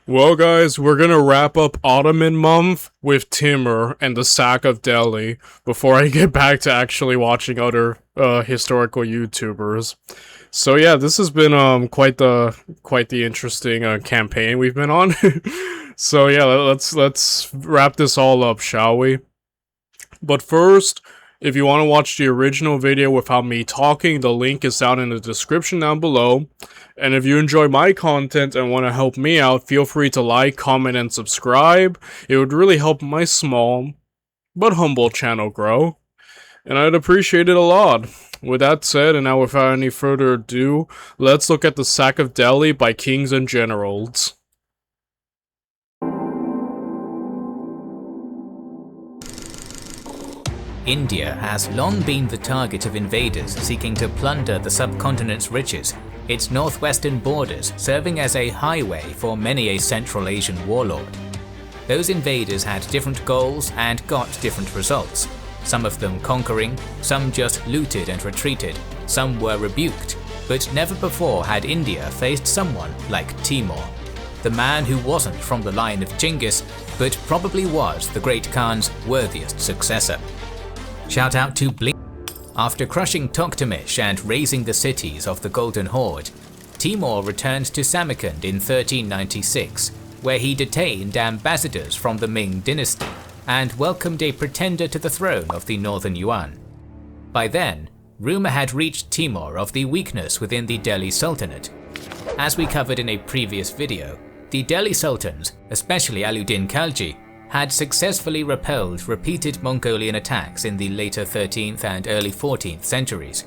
Well, guys, we're gonna wrap up Ottoman month with Timur and the sack of Delhi before I get back to actually watching other historical YouTubers. So yeah, this has been quite the interesting campaign we've been on. So yeah, let's wrap this all up, shall we? But first, if you want to watch the original video without me talking, the link is down in the description down below. And if you enjoy my content and want to help me out, feel free to like, comment, and subscribe. It would really help my small but humble channel grow, and I'd appreciate it a lot. With that said, and now without any further ado, let's look at the sack of Delhi by kings and generals. India has long been the target of invaders seeking to plunder the subcontinent's riches, its northwestern borders serving as a highway for many a Central Asian warlord. Those invaders had different goals and got different results, some of them conquering, some just looted and retreated, some were rebuked, but never before had India faced someone like Timur, the man who wasn't from the line of Genghis, but probably was the Great Khan's worthiest successor. Shout out to Blink. After crushing Toktamish and razing the cities of the Golden Horde, Timur returned to Samarkand in 1396, where he detained ambassadors from the Ming dynasty and welcomed a pretender to the throne of the Northern Yuan. By then, rumour had reached Timur of the weakness within the Delhi Sultanate. As we covered in a previous video, the Delhi Sultans, especially Alauddin Khalji, had successfully repelled repeated Mongolian attacks in the later 13th and early 14th centuries.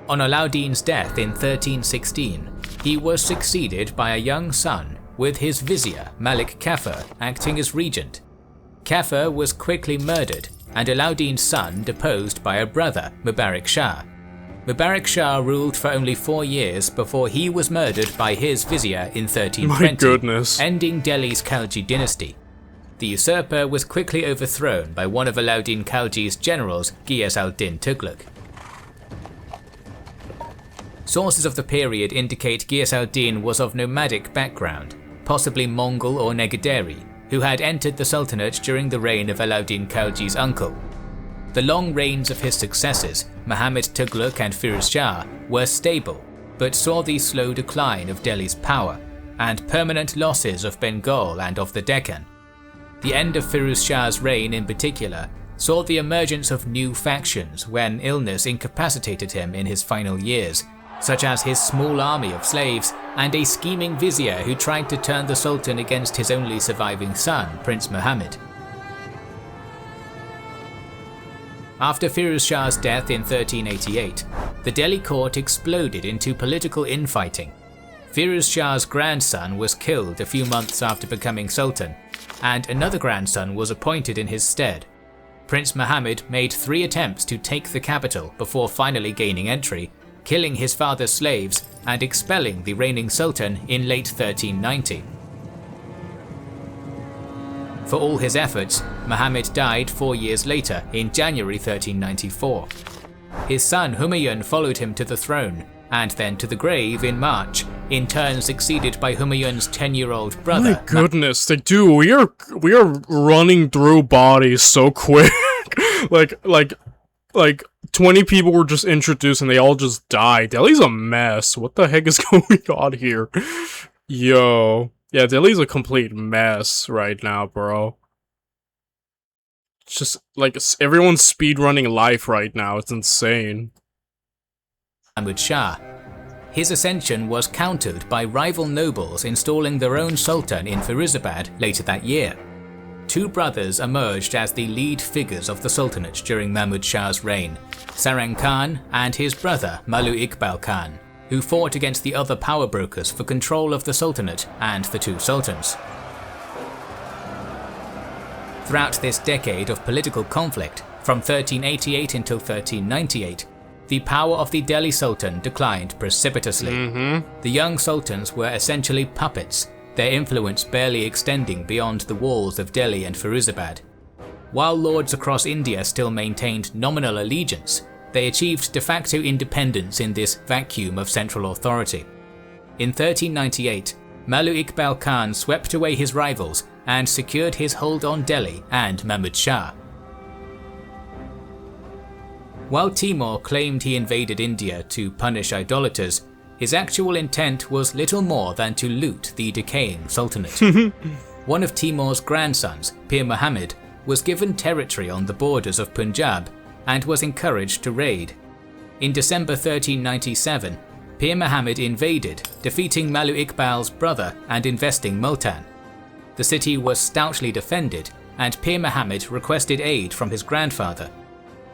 On Alauddin's death in 1316, he was succeeded by a young son, with his vizier Malik Kafur acting as regent. Kafur was quickly murdered, and Alauddin's son deposed by a brother, Mubarak Shah. Mubarak Shah ruled for only 4 years before he was murdered by his vizier in 1320, ending Delhi's Khalji dynasty. The usurper was quickly overthrown by one of Alauddin Khalji's generals, Ghiyas al-Din Tughlaq. Sources of the period indicate Ghiyas al-Din was of nomadic background, possibly Mongol or Negaderi, who had entered the Sultanate during the reign of Alauddin Khalji's uncle. The long reigns of his successors, Muhammad Tughlaq and Firuz Shah, were stable, but saw the slow decline of Delhi's power, and permanent losses of Bengal and of the Deccan. The end of Firuz Shah's reign in particular saw the emergence of new factions when illness incapacitated him in his final years, such as his small army of slaves and a scheming vizier who tried to turn the Sultan against his only surviving son, Prince Muhammad. After Firuz Shah's death in 1388, the Delhi court exploded into political infighting. Firuz Shah's grandson was killed a few months after becoming Sultan, and another grandson was appointed in his stead. Prince Muhammad made 3 attempts to take the capital before finally gaining entry, killing his father's slaves and expelling the reigning Sultan in late 1390. For all his efforts, Muhammad died 4 years later in January 1394. His son Humayun followed him to the throne, and then to the grave in March, in turn succeeded by Humayun's 10-year-old brother. My goodness, dude, we are running through bodies so quick. like 20 people were just introduced and they all just died. Delhi's a mess. What the heck is going on here? Yo. Yeah, Delhi's a complete mess right now, bro. It's just like everyone's speedrunning life right now. It's insane. Mahmud Shah. His ascension was countered by rival nobles installing their own sultan in Firuzabad later that year. 2 brothers emerged as the lead figures of the Sultanate during Mahmud Shah's reign, Sarang Khan and his brother Malu Iqbal Khan, who fought against the other power brokers for control of the Sultanate and the 2 sultans. Throughout this decade of political conflict, from 1388 until 1398, the power of the Delhi Sultan declined precipitously. The young sultans were essentially puppets, their influence barely extending beyond the walls of Delhi and Firuzabad. While lords across India still maintained nominal allegiance, they achieved de facto independence in this vacuum of central authority. In 1398, Malu Iqbal Khan swept away his rivals and secured his hold on Delhi and Mahmud Shah. While Timur claimed he invaded India to punish idolaters, his actual intent was little more than to loot the decaying sultanate. One of Timur's grandsons, Pir Muhammad, was given territory on the borders of Punjab and was encouraged to raid. In December 1397, Pir Muhammad invaded, defeating Malu Iqbal's brother and investing Multan. The city was stoutly defended, and Pir Muhammad requested aid from his grandfather.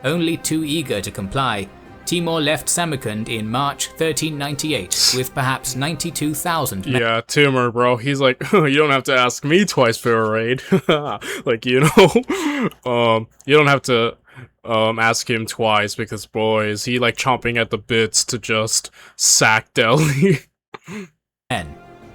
Only too eager to comply, Timur left Samarkand in March 1398 with perhaps 92,000 men. Yeah, Timur, bro, he's like, you don't have to ask me twice for a raid. Like, you don't have to ask him twice because, boy, is he like chomping at the bits to just sack Delhi.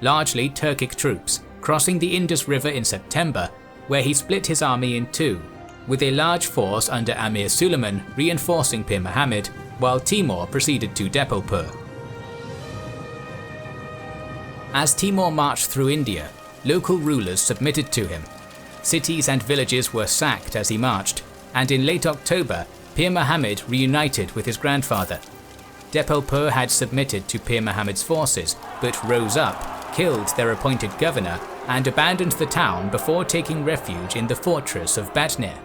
Largely Turkic troops, crossing the Indus River in September, where he split his army in two, with a large force under Amir Suleiman reinforcing Pir Muhammad, while Timur proceeded to Depolpur. As Timur marched through India, local rulers submitted to him. Cities and villages were sacked as he marched, and in late October, Pir Muhammad reunited with his grandfather. Depolpur had submitted to Pir Muhammad's forces, but rose up, killed their appointed governor, and abandoned the town before taking refuge in the fortress of Batnir.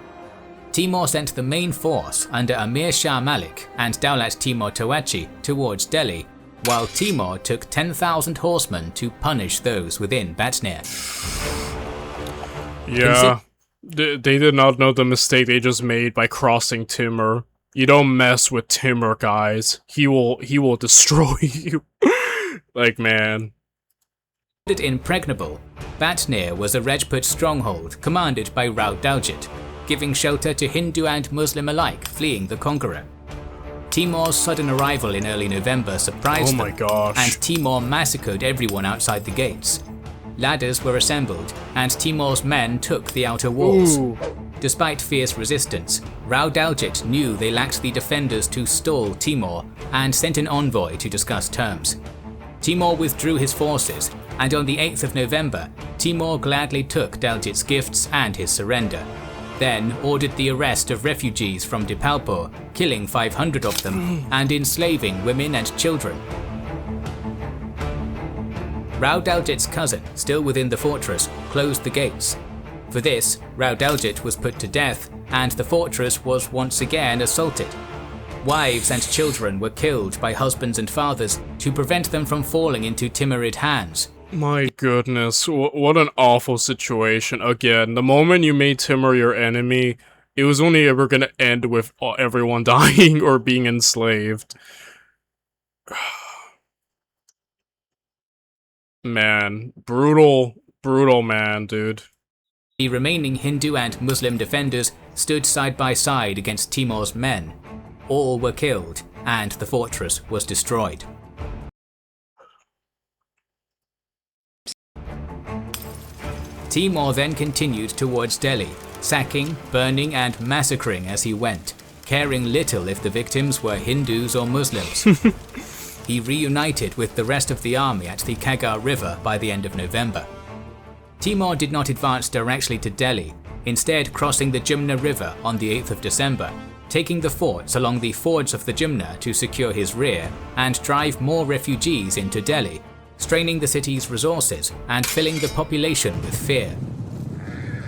Timur sent the main force under Amir Shah Malik and Daulat Timur Toachi towards Delhi, while Timur took 10,000 horsemen to punish those within Batnir. Yeah, they did not know the mistake they just made by crossing Timur. You don't mess with Timur, guys. He will destroy you. Like, man. Impregnable, Batnir was a Rajput stronghold commanded by Rao Daljit, giving shelter to Hindu and Muslim alike fleeing the conqueror. Timur's sudden arrival in early November surprised them, and Timur massacred everyone outside the gates. Ladders were assembled, and Timur's men took the outer walls. Ooh. Despite fierce resistance, Rao Daljit knew they lacked the defenders to stall Timur and sent an envoy to discuss terms. Timur withdrew his forces, and on the 8th of November, Timur gladly took Daljit's gifts and his surrender, then ordered the arrest of refugees from Dipalpur, killing 500 of them, and enslaving women and children. Rao Daljit's cousin, still within the fortress, closed the gates. For this, Rao Daljit was put to death, and the fortress was once again assaulted. Wives and children were killed by husbands and fathers to prevent them from falling into Timurid hands. My goodness, what an awful situation. Again, the moment you made Timur your enemy, it was only ever gonna end with everyone dying or being enslaved. Man, brutal man, dude. The remaining Hindu and Muslim defenders stood side by side against Timur's men. All were killed, and the fortress was destroyed. Timur then continued towards Delhi, sacking, burning and massacring as he went, caring little if the victims were Hindus or Muslims. He reunited with the rest of the army at the Kagar River by the end of November. Timur did not advance directly to Delhi, instead crossing the Jumna River on the 8th of December, taking the forts along the fords of the Jumna to secure his rear and drive more refugees into Delhi, straining the city's resources and filling the population with fear.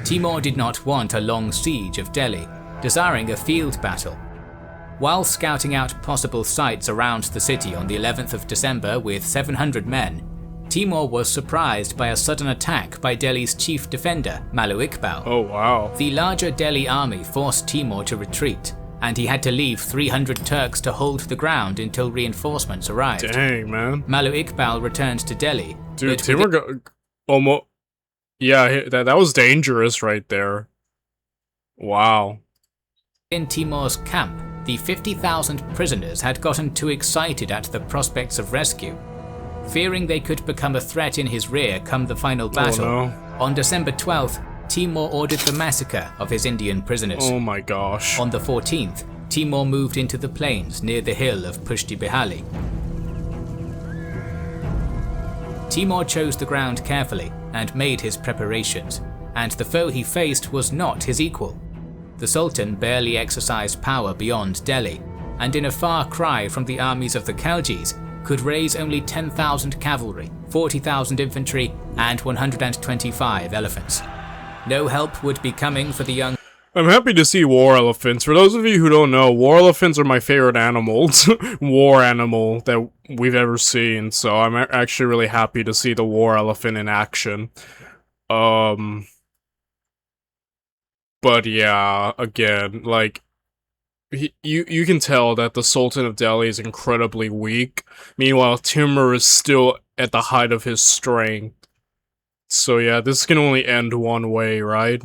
Timur did not want a long siege of Delhi, desiring a field battle. While scouting out possible sites around the city on the 11th of December with 700 men, Timur was surprised by a sudden attack by Delhi's chief defender, Malu Iqbal. Oh wow. The larger Delhi army forced Timur to retreat, and he had to leave 300 Turks to hold the ground until reinforcements arrived. Dang, man. Malu Iqbal returned to Delhi. Dude, Timur almost... Yeah, that was dangerous right there. Wow. In Timur's camp, the 50,000 prisoners had gotten too excited at the prospects of rescue. Fearing they could become a threat in his rear come the final battle, on December 12th, Timur ordered the massacre of his Indian prisoners. Oh my gosh. On the 14th, Timur moved into the plains near the hill of Pushti Bihali. Timur chose the ground carefully and made his preparations, and the foe he faced was not his equal. The Sultan barely exercised power beyond Delhi, and in a far cry from the armies of the Khaljis, could raise only 10,000 cavalry, 40,000 infantry, and 125 elephants. No help would be coming for the young. I'm happy to see war elephants. For those of you who don't know, war elephants are my favorite animals, war animal that we've ever seen. So I'm actually really happy to see the war elephant in action. But yeah, again, like, you can tell that the Sultan of Delhi is incredibly weak. Meanwhile, Timur is still at the height of his strength. So yeah, this can only end one way, right?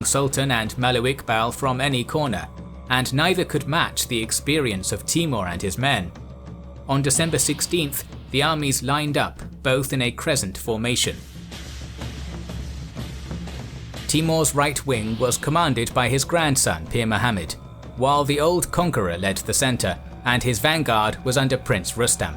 Sultan and Melu Iqbal from any corner, and neither could match the experience of Timur and his men. On December 16th, the armies lined up, both in a crescent formation. Timur's right wing was commanded by his grandson Pir Muhammad, while the old conqueror led the centre, and his vanguard was under Prince Rustam.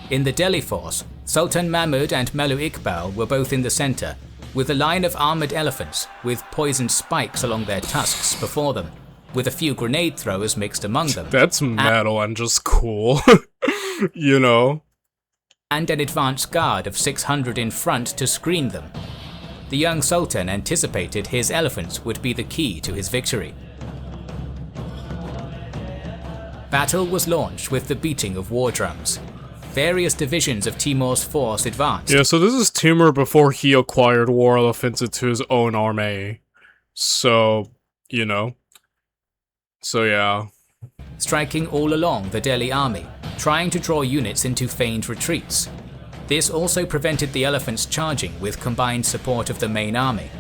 In the Delhi force, Sultan Mahmud and Melu Iqbal were both in the centre, with a line of armoured elephants with poisoned spikes along their tusks before them, with a few grenade throwers mixed among them. That's metal and just cool, you know? And an advance guard of 600 in front to screen them. The young Sultan anticipated his elephants would be the key to his victory. Battle was launched with the beating of war drums. Various divisions of Timur's force advanced. Yeah, so this is Timur before he acquired war elephants into his own army. So, you know. So yeah. Striking all along the Delhi army, trying to draw units into feigned retreats. This also prevented the elephants charging with combined support of the main army.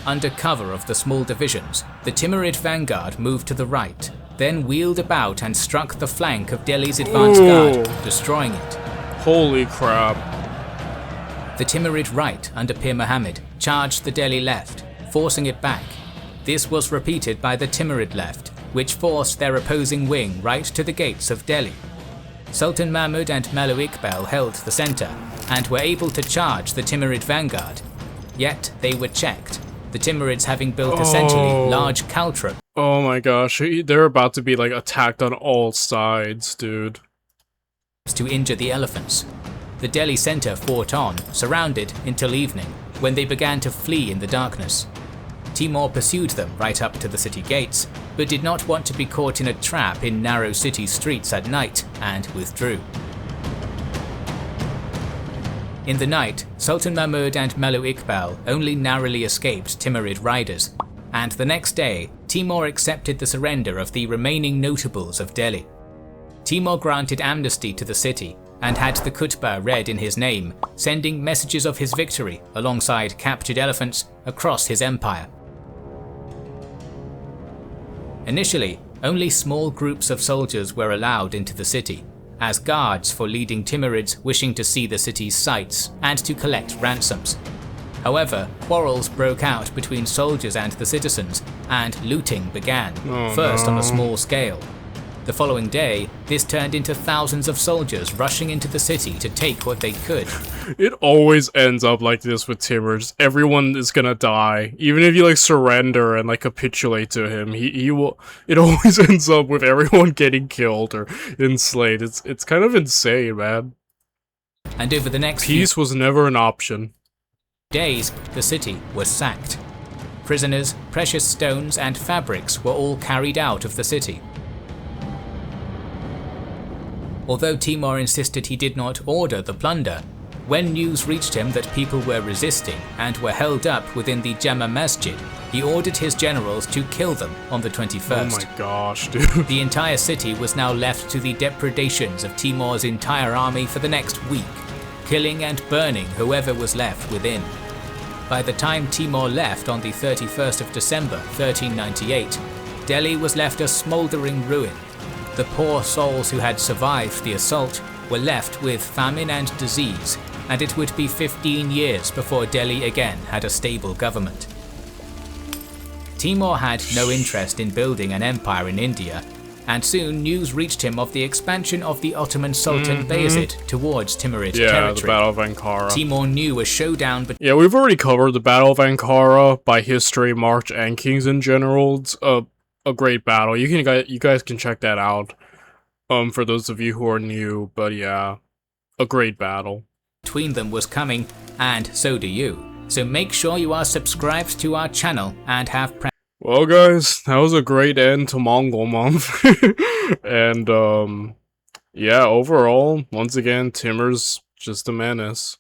Under cover of the small divisions, the Timurid vanguard moved to the right, then wheeled about and struck the flank of Delhi's advance guard, destroying it. Holy crap. The Timurid right under Pir Muhammad charged the Delhi left, forcing it back. This was repeated by the Timurid left, which forced their opposing wing right to the gates of Delhi. Sultan Mahmud and Melu Iqbal held the centre, and were able to charge the Timurid vanguard. Yet they were checked, the Timurids having built essentially large caltrops. Oh my gosh, they're about to be like attacked on all sides, dude. To injure the elephants. The Delhi centre fought on, surrounded, until evening, when they began to flee in the darkness. Timur pursued them right up to the city gates, but did not want to be caught in a trap in narrow city streets at night, and withdrew. In the night, Sultan Mahmud and Melu Iqbal only narrowly escaped Timurid riders, and the next day, Timur accepted the surrender of the remaining notables of Delhi. Timur granted amnesty to the city, and had the khutbah read in his name, sending messages of his victory alongside captured elephants across his empire. Initially, only small groups of soldiers were allowed into the city, as guards for leading Timurids wishing to see the city's sights and to collect ransoms. However, quarrels broke out between soldiers and the citizens, and looting began, first on a small scale. The following day, this turned into thousands of soldiers rushing into the city to take what they could. It always ends up like this with Timur. Just everyone is gonna die. Even if you like surrender and like capitulate to him, he will. It always ends up with everyone getting killed or enslaved. It's kind of insane, man. And over the next peace was never an option. Days, the city was sacked. Prisoners, precious stones, and fabrics were all carried out of the city. Although Timur insisted he did not order the plunder, when news reached him that people were resisting and were held up within the Jama Masjid, he ordered his generals to kill them on the 21st. Oh my gosh, dude. The entire city was now left to the depredations of Timur's entire army for the next week, killing and burning whoever was left within. By the time Timur left on the 31st of December 1398, Delhi was left a smouldering ruin. The poor souls who had survived the assault were left with famine and disease, and it would be 15 years before Delhi again had a stable government. Timur had no interest in building an empire in India, and soon news reached him of the expansion of the Ottoman Sultan Bayezid towards Timurid Yeah, territory. the Battle of Ankara. Timur knew a showdown Yeah, we've already covered the Battle of Ankara by history, March, and Kings in general. It's a great battle. You guys can check that out. For those of you who are new, but yeah, a great battle. between them was coming, and so do you. So make sure you are subscribed to our channel and have Well, guys, that was a great end to Mongol month. And, yeah, overall, once again, Timur's just a menace.